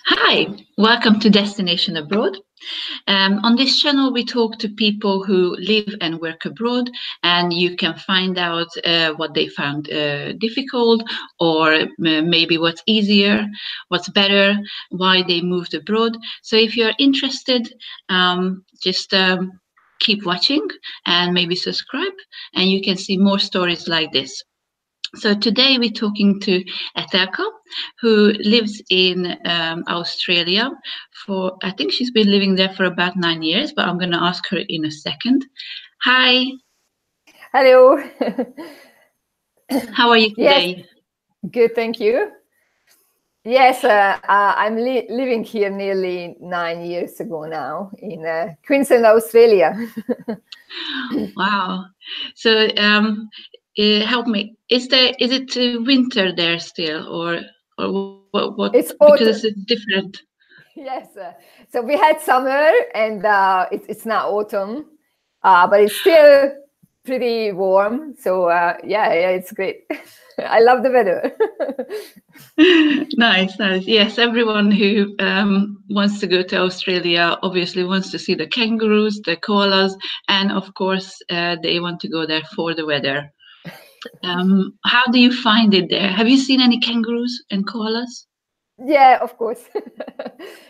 Hi, welcome to Destination Abroad. On this channel, we talk to people who live and work abroad, and you can find out what they found difficult, or maybe what's easier, what's better, why they moved abroad. So if you're interested, just keep watching and maybe subscribe, and you can see more stories like this. So today we're talking to Etelka, who lives in Australia for, I think she's been living there for about 9 years, but I'm going to ask her in a second. Hi. Hello. How are you today? Yes, good, thank you. Yes, I'm living here nearly 9 years ago now in Queenstown, Australia. Wow. So help me. Is it winter there still, or what? It's Because autumn. it's different. Yes, so we had summer and it's now autumn, but it's still pretty warm. So yeah, it's great. I love the weather. Nice. Yes, everyone who wants to go to Australia obviously wants to see the kangaroos, the koalas, and of course, they want to go there for the weather. How do you find it there? Have you seen any kangaroos and koalas? Yeah, of course.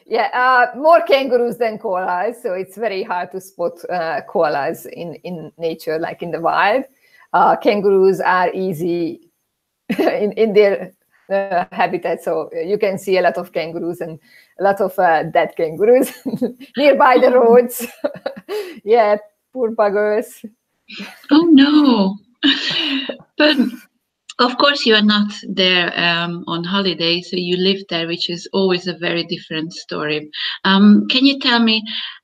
Yeah, more kangaroos than koalas, so it's very hard to spot koalas in nature, like in the wild. Kangaroos are easy in their habitat, so you can see a lot of kangaroos and a lot of dead kangaroos nearby the roads. Yeah, poor buggers. Oh no! But of course, you are not there on holiday, so you live there, which is always a very different story. Can you tell me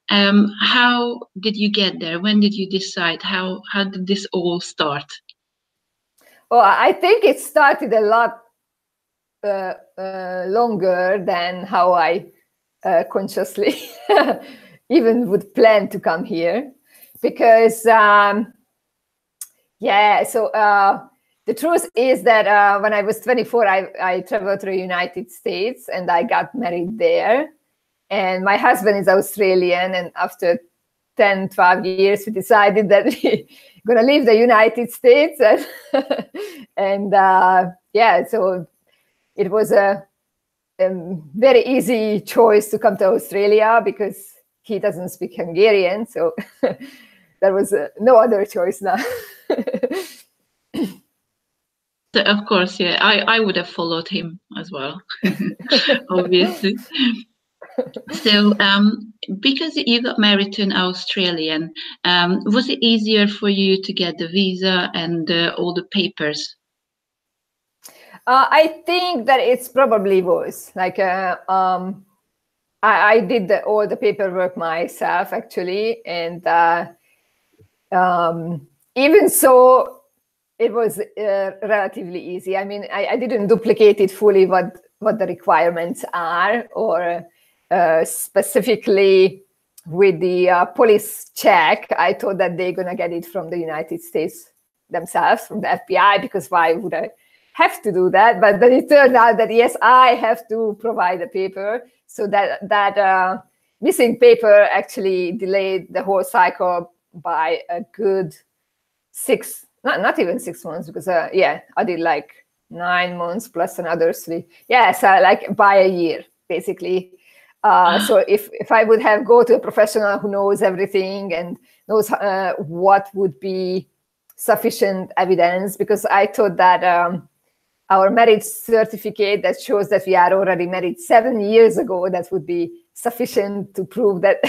how did you get there? When did you decide? How did this all start? Well, I think it started a lot longer than how I consciously even would plan to come here, because yeah, so the truth is that when I was 24, I traveled to the United States and I got married there. And my husband is Australian, and after 10, 12 years, we decided that we're going to leave the United States. And yeah, so it was a very easy choice to come to Australia because he doesn't speak Hungarian. So there was no other choice now. Of course, yeah, I would have followed him as well, obviously. So, because you got married to an Australian, was it easier for you to get the visa and all the papers? I think that it's probably was like I did all the paperwork myself actually, and even so, it was relatively easy. I mean, I didn't duplicate it fully what the requirements are, or specifically with the police check. I thought that they're gonna get it from the United States themselves, from the FBI, because why would I have to do that? But then it turned out that yes, I have to provide a paper, so that missing paper actually delayed the whole cycle by a good not even 6 months, because yeah, I did like 9 months plus another 3. Yeah, so like by a year basically. So if I would have go to a professional who knows everything and knows what would be sufficient evidence, because I thought that our marriage certificate that shows that we are already married 7 years ago, that would be sufficient to prove that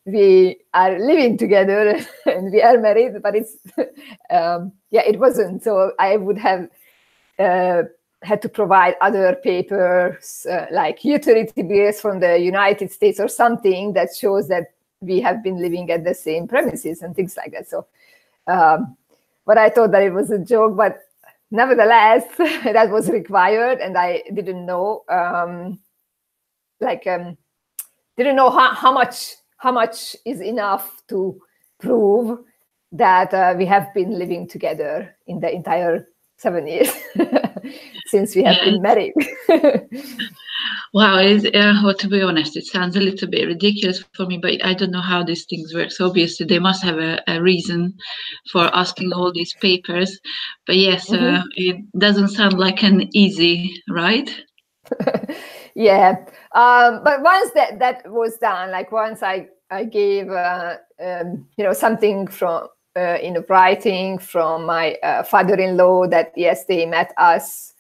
we are living together and we are married, but it's yeah, it wasn't. So I would have had to provide other papers like utility bills from the United States or something that shows that we have been living at the same premises and things like that. So but I thought that it was a joke, but nevertheless that was required, and I didn't know didn't know how much is enough to prove that we have been living together in the entire 7 years since we have been married. Wow, well, to be honest, it sounds a little bit ridiculous for me, but I don't know how these things work. So obviously, they must have a reason for asking all these papers. But yes, Mhm. it doesn't sound like an easy ride. Yeah, but once that was done, like once I gave something from in writing from my father-in-law that yes, they met us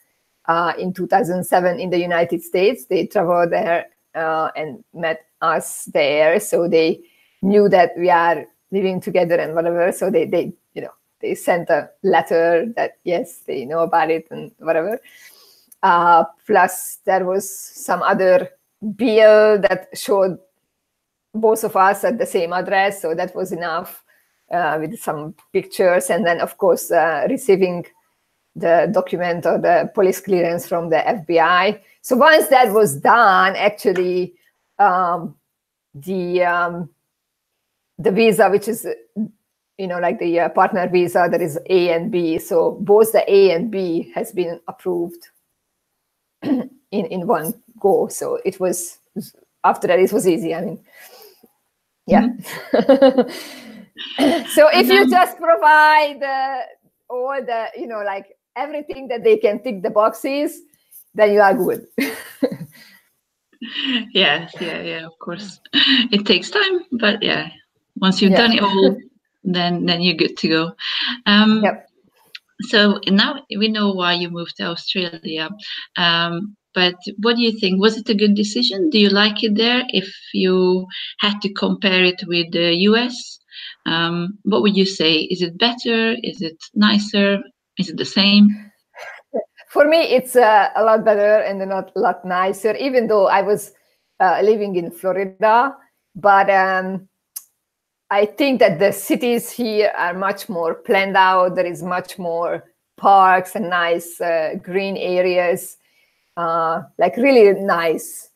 in 2007 in the United States. They traveled there and met us there, so they knew that we are living together and whatever. So they sent a letter that yes, they know about it and whatever. Plus, there was some other bill that showed both of us at the same address, so that was enough with some pictures. And then, of course, receiving the document or the police clearance from the FBI. So once that was done, actually, the visa, which is like the partner visa, there is A and B. So both the A and B has been approved in one go. So it was, after that it was easy. I mean, yeah. Mhm. So if you just provide all the, like everything that they can tick the boxes, then you are good. Yes, yeah, of course. It takes time, but yeah, once you've done Yeah. it all, then you're good to go. Um, Yep. So now we know why you moved to Australia. But what do you think? Was it a good decision? Do you like it there? If you had to compare it with the US, what would you say? Is it better? Is it nicer? Is it the same? For me, it's a lot better and a lot nicer, even though I was living in Florida. But I think that the cities here are much more planned out. There is much more parks and nice green areas, like really nice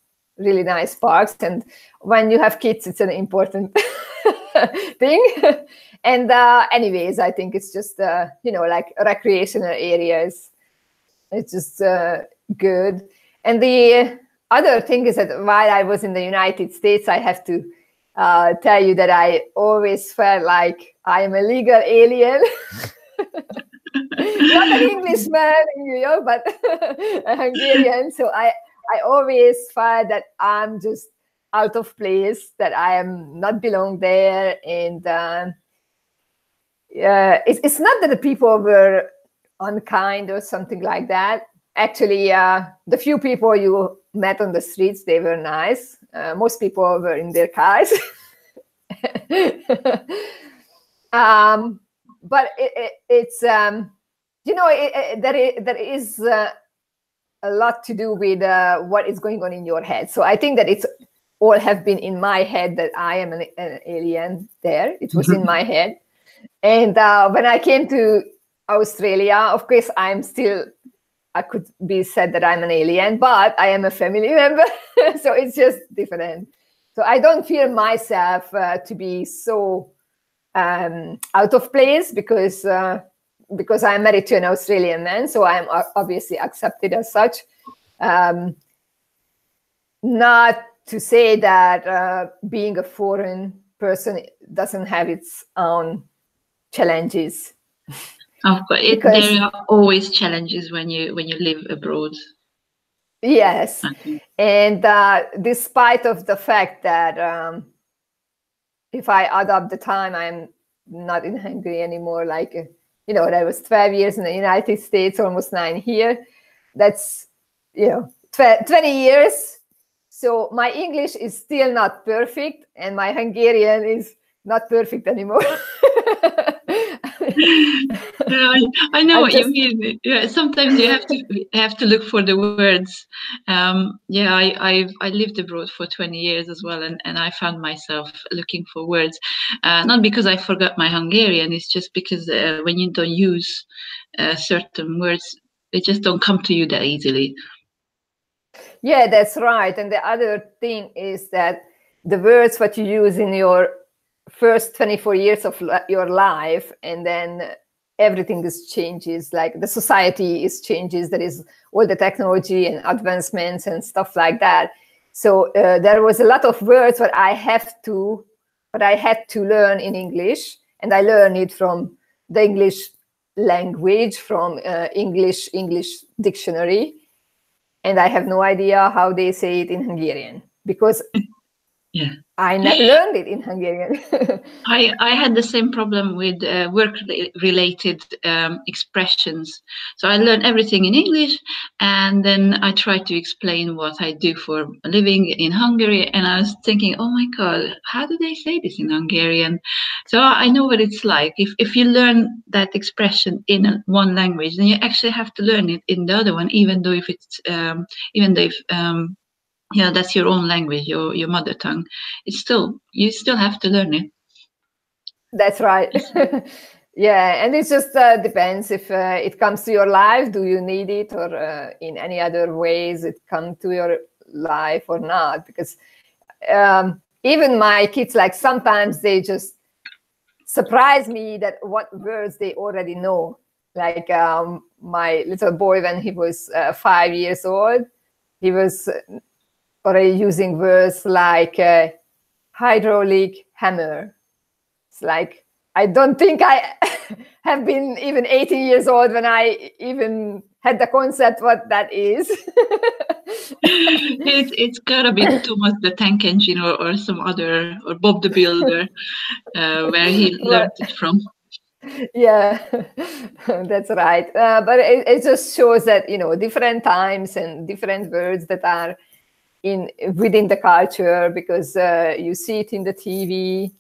parks. And when you have kids, it's an important thing. And anyways, I think it's just, like recreational areas. It's just good. And the other thing is that while I was in the United States, I have to tell you that I always felt like I am a legal alien. Not an Englishman in New York, but a Hungarian. So I always felt that I'm just out of place, that I am not belong there. And it's not that the people were unkind or something like that. Actually, the few people you met on the streets, they were nice. Most people were in their cars. But it's there is a lot to do with what is going on in your head. So I think that it's all have been in my head that I am an alien there. It was in my head. And when I came to Australia, of course, I could be said that I'm an alien, but I am a family member. So it's just different. So I don't feel myself to be so out of place because I'm married to an Australian man. So I'm obviously accepted as such. Not to say that being a foreign person doesn't have its own challenges. Of course, there are always challenges when you live abroad. Yes, and despite of the fact that if I add up the time, I'm not in Hungary anymore. Like that was 12 years in the United States, almost 9 here. That's 20 years. So my English is still not perfect, and my Hungarian is not perfect anymore. Yeah, I know what you mean. Yeah, sometimes you have to look for the words. Yeah, I lived abroad for 20 years as well, and I found myself looking for words. Not because I forgot my Hungarian, it's just because when you don't use certain words, they just don't come to you that easily. Yeah, that's right. And the other thing is that the words what you use in your first 24 years of your life, and then everything is changes, like the society is changes. There is all the technology and advancements and stuff like that. So there was a lot of words that I had to learn in English, and I learned it from the English language, from English dictionary, and I have no idea how they say it in Hungarian, because yeah, I never learned it in Hungarian. I had the same problem with work-related expressions. So I learned everything in English, and then I tried to explain what I do for a living in Hungary, and I was thinking, oh my God, how do they say this in Hungarian? So I know what it's like. If you learn that expression in one language, then you actually have to learn it in the other one, even though that's your own language, your mother tongue. You still have to learn it. That's right. Yeah, and it just depends if it comes to your life. Do you need it, or in any other ways it come to your life or not? Because even my kids, like sometimes they just surprise me that what words they already know. Like my little boy, when he was 5 years old, he was already using words like hydraulic hammer. It's like, I don't think I have been even 18 years old when I even had the concept what that is. It's gotta be Thomas the Tank Engine or some other, or Bob the Builder, where he learned it from. Yeah, that's right. But it just shows that, different times and different words that are within the culture, because you see it in the TV,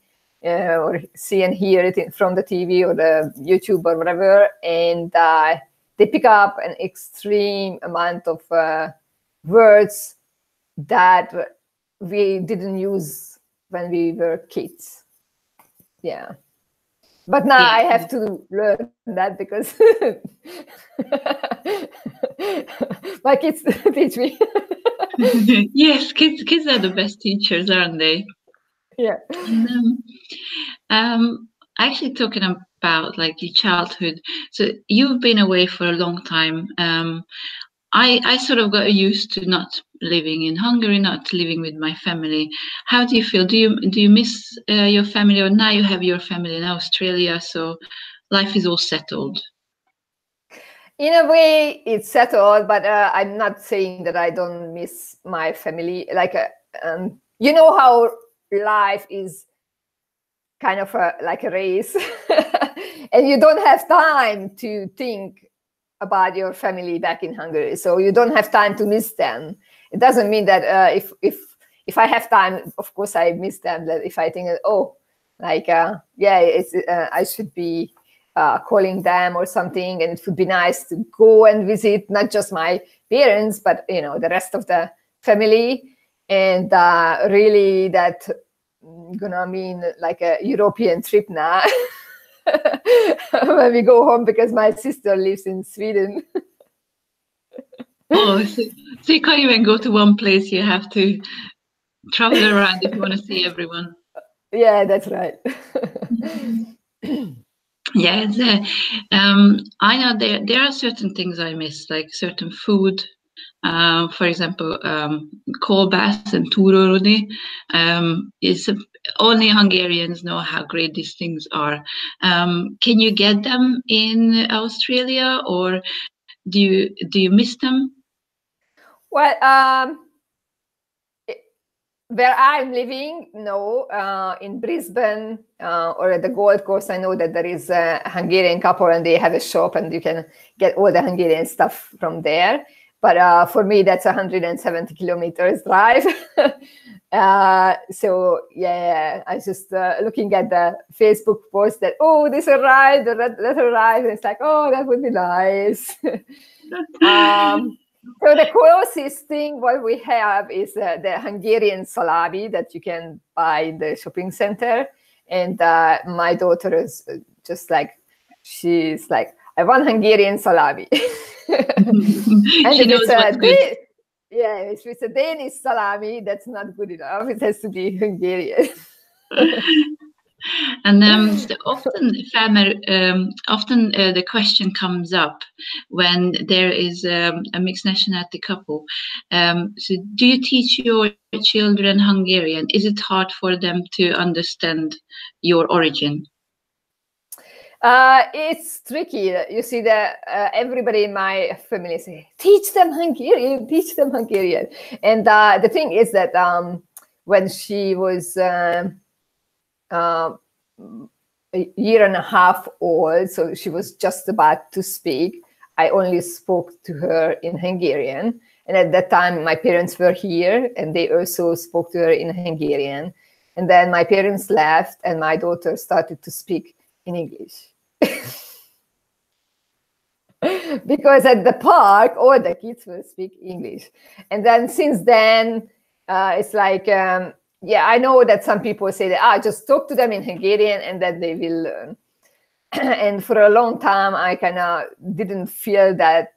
or see and hear it from the TV or the YouTube or whatever, and they pick up an extreme amount of words that we didn't use when we were kids. Yeah. But now I have to learn that, because my kids teach me. Yes, kids are the best teachers, aren't they? Yeah. And, actually, talking about like your childhood, so you've been away for a long time. I sort of got used to not living in Hungary, not living with my family. How do you feel? Do you miss your family, or now you have your family in Australia, so life is all settled? In a way, it's settled, but I'm not saying that I don't miss my family. Like, you know how life is kind of like a race, and you don't have time to think about your family back in Hungary, so you don't have time to miss them. It doesn't mean that if I have time, of course I miss them. That if I think, I should be calling them or something, and it would be nice to go and visit not just my parents, but the rest of the family, and really that gonna mean like a European trip now. When we go home, because my sister lives in Sweden. Oh, so you can't even go to one place. You have to travel around if you want to see everyone. Yeah, that's right. Yes, I know there are certain things I miss, like certain food. For example, kolbász and túrórudi. Only Hungarians know how great these things are. Can you get them in Australia, or do you miss them? Well, where I'm living, no. In Brisbane or at the Gold Coast, I know that there is a Hungarian couple, and they have a shop, and you can get all the Hungarian stuff from there. But for me, that's 170 kilometers drive. So yeah, I just looking at the Facebook post that, oh, this arrived, that arrived, and it's like, oh, that would be nice. So the closest thing what we have is the Hungarian salami that you can buy in the shopping center. And my daughter is just like, she's like, I want Hungarian salami. And she knows what's good. Yeah, if it's a Danish salami, that's not good enough. It has to be Hungarian. And so often the question comes up when there is a mixed nationality couple. So, do you teach your children Hungarian? Is it hard for them to understand your origin? It's tricky. You see that everybody in my family say, teach them Hungarian, teach them Hungarian. And the thing is that when she was a year and a half old, so she was just about to speak, I only spoke to her in Hungarian. And at that time, my parents were here and they also spoke to her in Hungarian. And then my parents left and my daughter started to speak in English. Because at the park, all the kids will speak English. And then since then, it's like, yeah, I know that some people say that, just talk to them in Hungarian and then they will learn. And for a long time, I kind of didn't feel that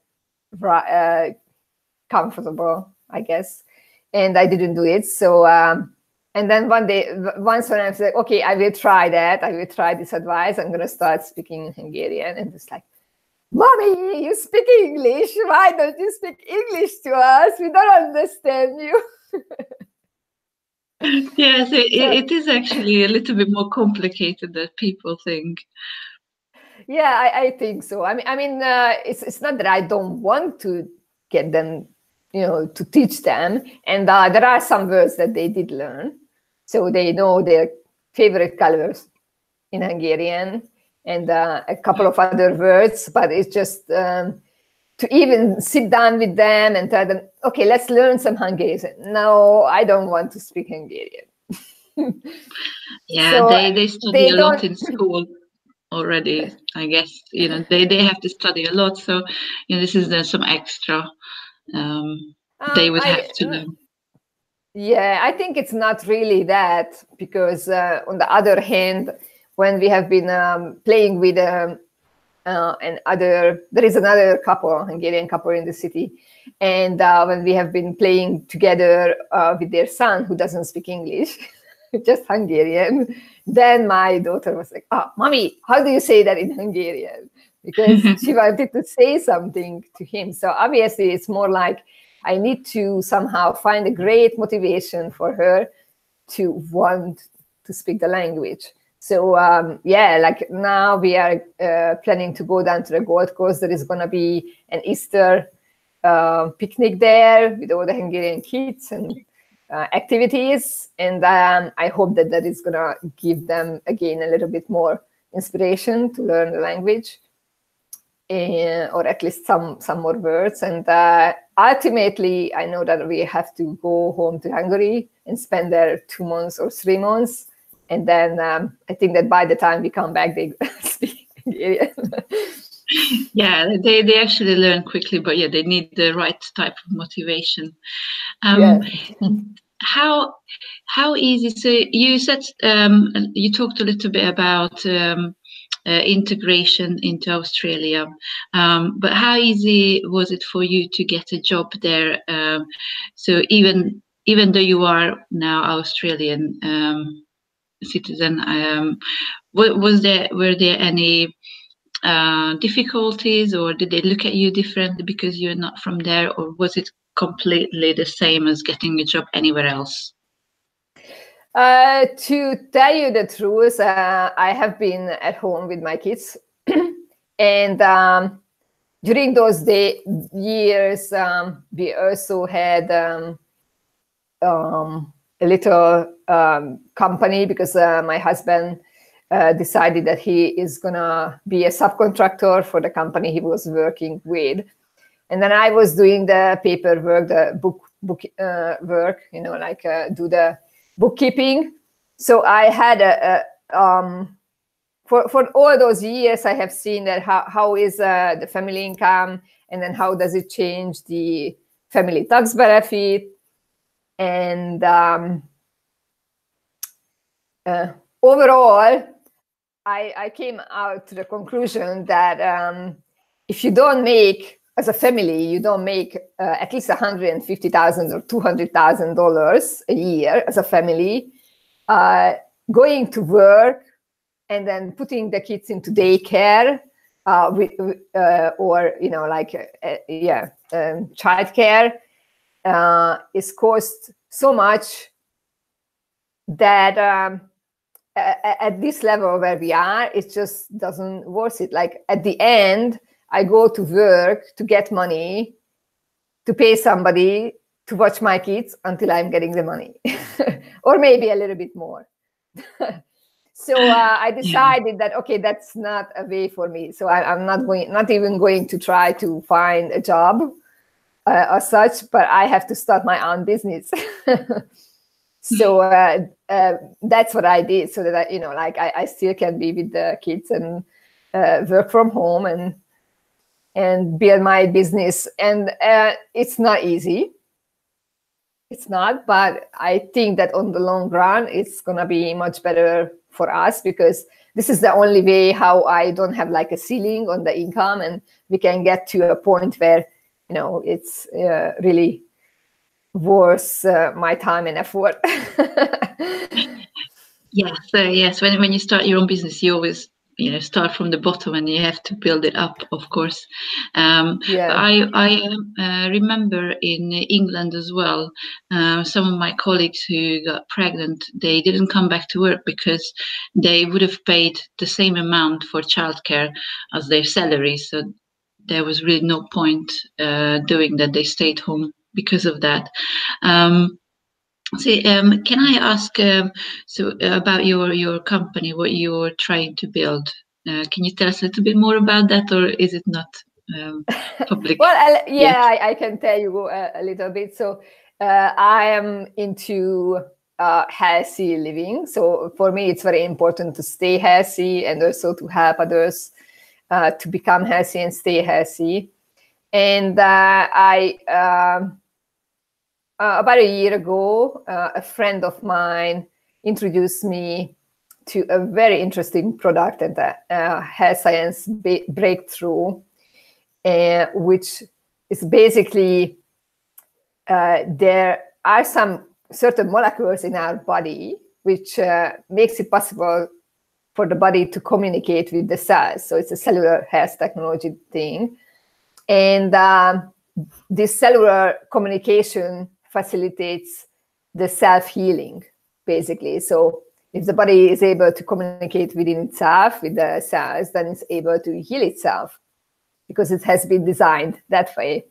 comfortable, I guess. And I didn't do it. So, and then once when I was like, okay, I will try that. I will try this advice. I'm going to start speaking Hungarian. And it's like, Mommy, you speak English. Why don't you speak English to us? We don't understand you. Yes, it is actually a little bit more complicated than people think. Yeah, I think so. I mean, it's not that I don't want to get them, to teach them. And there are some words that they did learn. So they know their favorite colors in Hungarian and a couple of other words, but it's just to even sit down with them and tell them, okay, let's learn some Hungarian. No, I don't want to speak Hungarian. Yeah, so they study a lot in school already, I guess. They have to study a lot, so this is then some extra they would have to learn. Yeah, I think it's not really that, because on the other hand, when we have been playing with there is another couple, Hungarian couple in the city, and when we have been playing together with their son who doesn't speak English, just Hungarian, then my daughter was like, Mommy, how do you say that in Hungarian? Because she wanted to say something to him. So obviously it's more like I need to somehow find a great motivation for her to want to speak the language. So yeah, like now we are planning to go down to the Gold Coast. There is going to be an Easter picnic there with all the Hungarian kids and activities. And I hope that is going to give them, again, a little bit more inspiration to learn the language, or at least some more words. And ultimately, I know that we have to go home to Hungary and spend there 2 months or 3 months. And then I think that by the time we come back, they speak Hungarian. Yeah, they actually learn quickly, but yeah, they need the right type of motivation. Yeah. How easy? So you said you talked a little bit about integration into Australia, but how easy was it for you to get a job there? So even though you are now Australian citizen, were there any difficulties, or did they look at you differently because you're not from there, or was it completely the same as getting a job anywhere else? To tell you the truth, I have been at home with my kids, and during those years, we also had a little company, because my husband decided that he is gonna be a subcontractor for the company he was working with. And then I was doing the paperwork, the book work, like do the bookkeeping. So I had for all those years, I have seen that how is the family income, and then how does it change the family tax benefit. And overall, I came out to the conclusion that if you don't make, as a family, you don't make at least $150,000 or $200,000 a year as a family, going to work and then putting the kids into daycare or childcare is cost so much that at this level where we are, it just doesn't worth it. Like at the end, I go to work to get money, to pay somebody to watch my kids until I'm getting the money, or maybe a little bit more. So I decided that, okay, that's not a way for me. So I'm not even going to try to find a job as such, but I have to start my own business. So that's what I did, so that I still can be with the kids and work from home and build my business. And it's not easy. It's not, but I think that on the long run, it's gonna be much better for us, because this is the only way how I don't have like a ceiling on the income, and we can get to a point where it's really worth my time and effort. Yes. When you start your own business, you always start from the bottom, and you have to build it up, of course. But I remember in England as well, some of my colleagues who got pregnant, they didn't come back to work because they would have paid the same amount for childcare as their salary. So there was really no point doing that. They stayed home because of that. Can I ask about your company, what you're trying to build? Can you tell us a little bit more about that, or is it not public? Well, I can tell you a little bit. So I am into healthy living. So for me, it's very important to stay healthy and also to help others to become healthy and stay healthy. And about a year ago, a friend of mine introduced me to a very interesting product and health science breakthrough, which is basically there are some certain molecules in our body which makes it possible for the body to communicate with the cells. So it's a cellular health technology thing. And this cellular communication facilitates the self-healing, basically. So if the body is able to communicate within itself, with the cells, then it's able to heal itself, because it has been designed that way.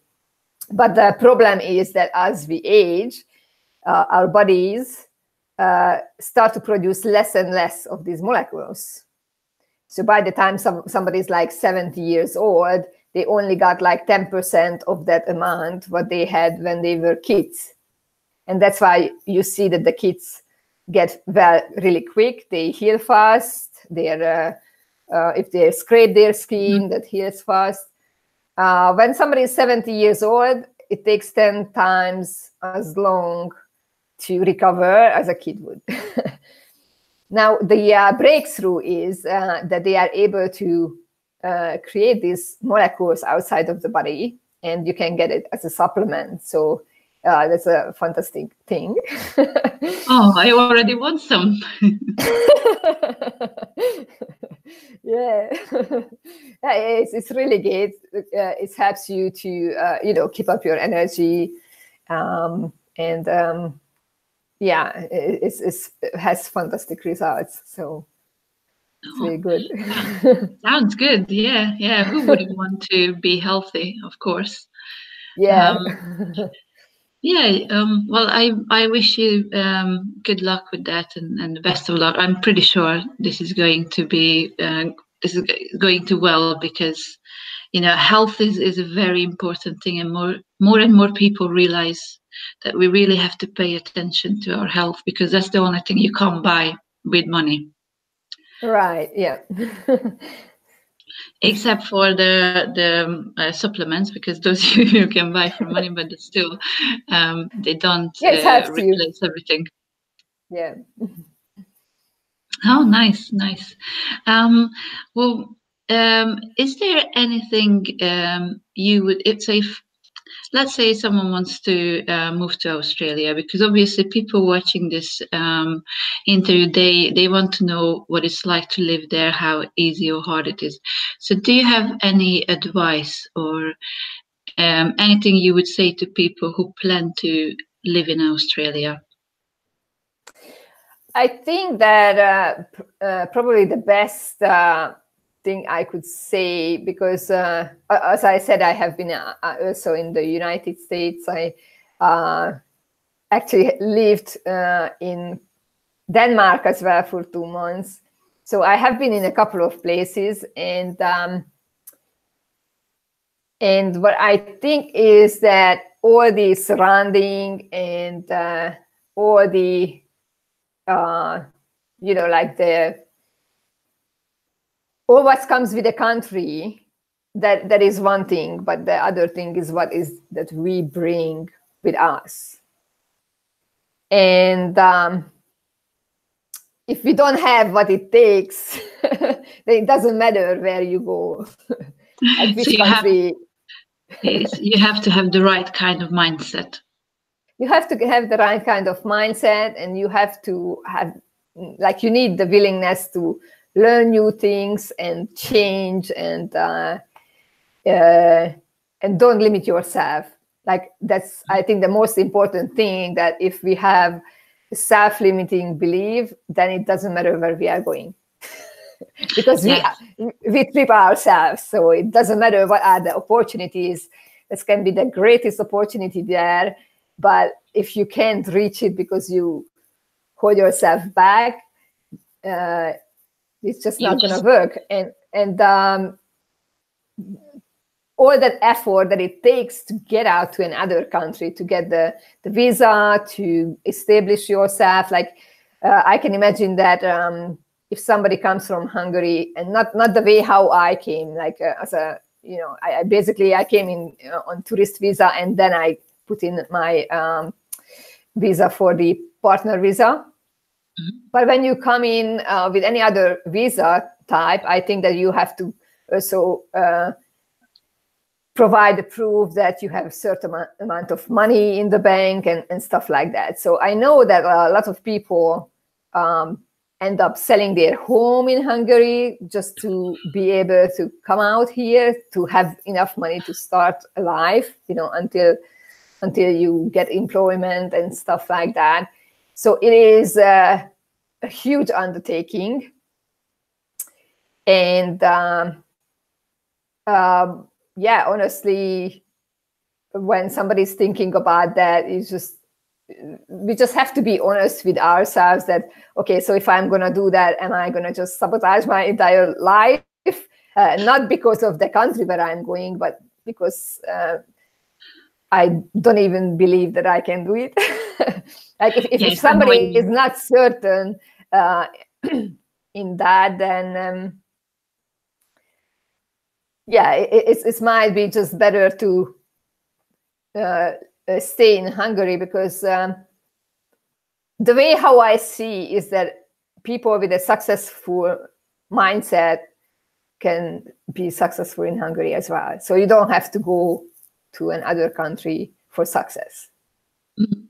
But the problem is that as we age, our bodies start to produce less and less of these molecules. So by the time somebody is like 70 years old, they only got like 10% of that amount what they had when they were kids. And that's why you see that the kids get well really quick. They heal fast. If they scrape their skin, that heals fast. When somebody is 70 years old, it takes 10 times as long to recover as a kid would. Now, the breakthrough is that they are able to create these molecules outside of the body, and you can get it as a supplement. So that's a fantastic thing. Oh, I already want some. Yeah, it's really great. It helps you to keep up your energy, it has fantastic results. So it's really good. Sounds good. Yeah. Who wouldn't want to be healthy? Of course. Yeah. Well, I wish you good luck with that, and the best of luck. I'm pretty sure this is going to be well, because health is a very important thing, and more and more people realize that we really have to pay attention to our health, because that's the only thing you can't buy with money. Right. Yeah. Except for the supplements, because those you can buy for money, but still they don't replace everything. Yeah. Oh, nice. Well, is there anything you would, let's say someone wants to move to Australia, because obviously people watching this interview, they want to know what it's like to live there, how easy or hard it is. So do you have any advice or anything you would say to people who plan to live in Australia? I think that probably the best thing I could say, because as I said, I have been also in the United States. I actually lived in Denmark as well for 2 months. So I have been in a couple of places, and what I think is that all the surrounding and all the like all what comes with the country, that is one thing, but the other thing is what is that we bring with us. And if we don't have what it takes, then it doesn't matter where you go. Like which country. You have to have the right kind of mindset. You have to have the right kind of mindset, and you have to have, like, you need the willingness to learn new things and change, and don't limit yourself. Like, that's, I think, the most important thing, that if we have a self-limiting belief, then it doesn't matter where we are going. Because we trip ourselves. So it doesn't matter what are the opportunities. This can be the greatest opportunity there, but if you can't reach it because you hold yourself back, it's just not going to work. And all that effort that it takes to get out to another country, to get the visa, to establish yourself. Like, I can imagine that if somebody comes from Hungary, and not the way how I came, like as a, I came in on tourist visa, and then I put in my visa for the partner visa. Mm-hmm. But when you come in with any other visa type, I think that you have to also provide the proof that you have a certain amount of money in the bank and stuff like that. So I know that a lot of people end up selling their home in Hungary just to be able to come out here, to have enough money to start a life, until you get employment and stuff like that. So it is a huge undertaking. And honestly, when somebody's thinking about that, we just have to be honest with ourselves that, okay, so if I'm going to do that, am I going to just sabotage my entire life? Not because of the country where I'm going, but because I don't even believe that I can do it. Like if somebody is not certain in that, then it might be just better to stay in Hungary, because the way how I see is that people with a successful mindset can be successful in Hungary as well. So you don't have to go to another country for success. Mm-hmm.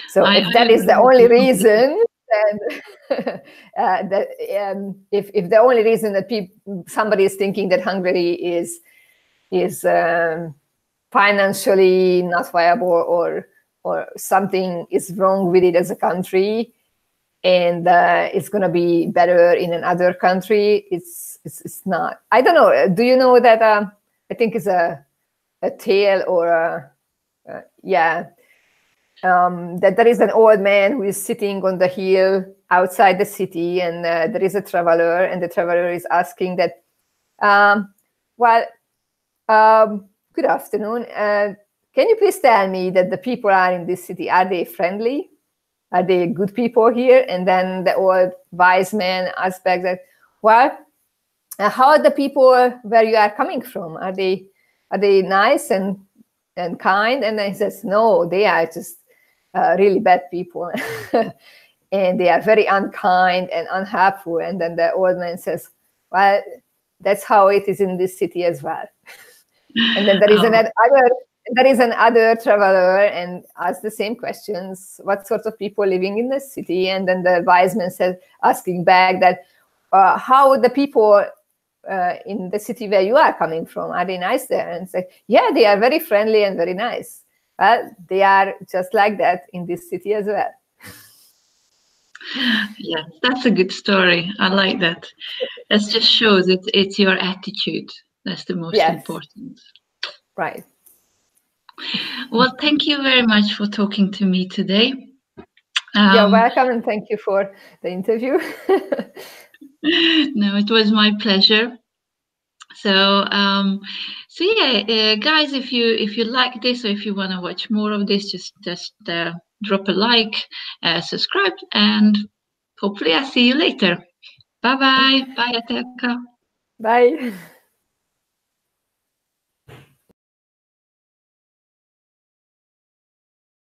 So if that is the only reason, then if the only reason that somebody is thinking that Hungary is financially not viable, or something is wrong with it as a country, and it's going to be better in another country, it's not. I don't know. Do you know that? I think it's a tale, or that there is an old man who is sitting on the hill outside the city, and there is a traveler, and the traveler is asking that, good afternoon. Can you please tell me that the people are in this city, are they friendly? Are they good people here? And then the old wise man asks back that, how are the people where you are coming from? Are they nice and kind? And then he says, no, they are just really bad people. And they are very unkind and unhelpful. And then the old man says, well, that's how it is in this city as well. And then there is there is another traveler and asked the same questions: what sorts of people living in the city? And then the wise man said, asking back that how the people in the city where you are coming from, are they nice there? And say, yeah, they are very friendly and very nice. Well, they are just like that in this city as well. Yeah, that's a good story. I like that. That just shows it's your attitude. That's the most important. Right. Well, thank you very much for talking to me today. You're welcome, and thank you for the interview. No, it was my pleasure. So, yeah, guys, if you like this, or if you want to watch more of this, just drop a like, subscribe, and hopefully I'll see you later. Bye bye. Bye, Etelka. Bye.